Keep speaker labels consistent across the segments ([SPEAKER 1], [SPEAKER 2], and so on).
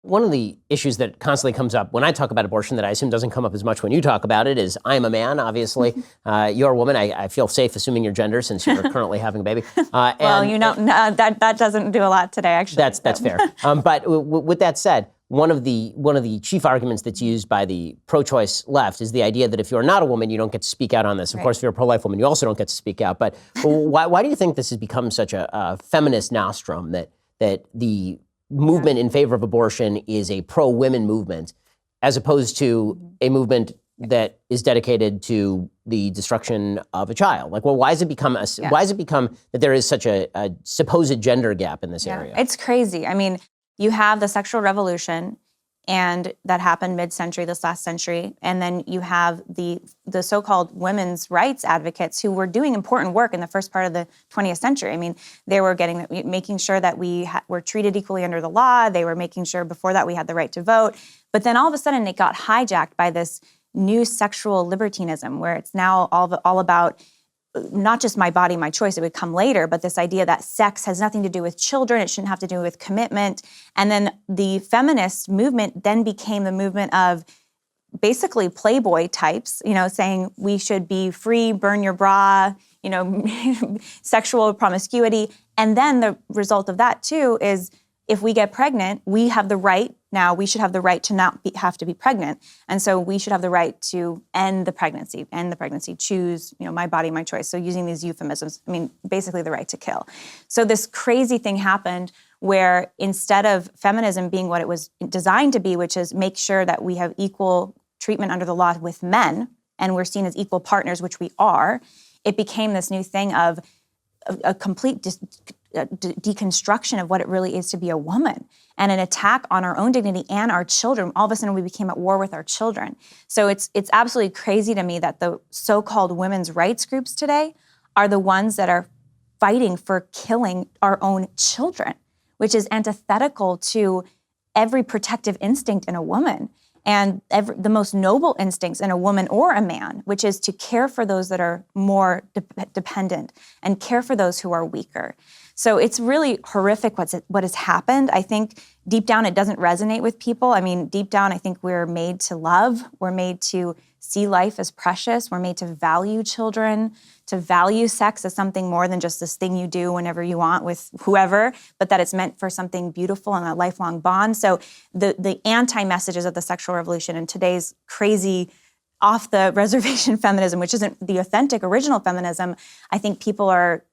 [SPEAKER 1] One of the issues that constantly comes up when I talk about abortion that I assume doesn't come up as much when you talk about it is I'm a man, obviously. You're a woman. I feel safe assuming your gender since you're currently having a baby.
[SPEAKER 2] Well, you know, that doesn't do a lot today, actually.
[SPEAKER 1] That's fair. But with that said, one of the chief arguments that's used by the pro-choice left is the idea that if you're not a woman, you don't get to speak out on this. Of course, if you're a pro-life woman, you also don't get to speak out. But why do you think this has become such a feminist nostrum that the movement in favor of abortion is a pro-women movement, as opposed to a movement that is dedicated to the destruction of a child? Like, well, why has it become that there is such a supposed gender gap in this area?
[SPEAKER 2] It's crazy. I mean, you have the sexual revolution, and that happened mid-century, this last century, and then you have the so-called women's rights advocates who were doing important work in the first part of the 20th century. I mean, they were making sure that we were treated equally under the law. They were making sure before that we had the right to vote. But then all of a sudden it got hijacked by this new sexual libertinism, where it's now all about not just my body, my choice, it would come later, but this idea that sex has nothing to do with children, it shouldn't have to do with commitment. And then the feminist movement then became the movement of basically Playboy types, you know, saying we should be free, burn your bra, you know, sexual promiscuity. And then the result of that too is if we get pregnant, we have the right, now we should have the right to not have to be pregnant. And so we should have the right to end the pregnancy, choose, you know, my body, my choice. So using these euphemisms, I mean, basically the right to kill. So this crazy thing happened where instead of feminism being what it was designed to be, which is make sure that we have equal treatment under the law with men, and we're seen as equal partners, which we are, it became this new thing of a complete deconstruction of what it really is to be a woman, and an attack on our own dignity and our children. All of a sudden, we became at war with our children. So it's absolutely crazy to me that the so-called women's rights groups today are the ones that are fighting for killing our own children, which is antithetical to every protective instinct in a woman and the most noble instincts in a woman or a man, which is to care for those that are more dependent and care for those who are weaker. So it's really horrific what has happened. I think deep down it doesn't resonate with people. I mean, deep down I think we're made to love. We're made to see life as precious. We're made to value children, to value sex as something more than just this thing you do whenever you want with whoever, but that it's meant for something beautiful and a lifelong bond. So the anti-messages of the sexual revolution and today's crazy off-the-reservation feminism, which isn't the authentic original feminism, I think people are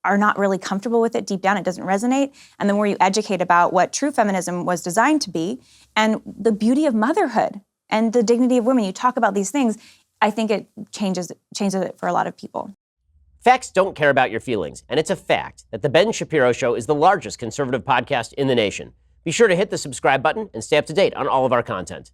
[SPEAKER 2] not really comfortable with it. Deep down, it doesn't resonate. And the more you educate about what true feminism was designed to be and the beauty of motherhood and the dignity of women, you talk about these things, I think it changes it for a lot of people.
[SPEAKER 1] Facts don't care about your feelings, and it's a fact that The Ben Shapiro Show is the largest conservative podcast in the nation. Be sure to hit the subscribe button and stay up to date on all of our content.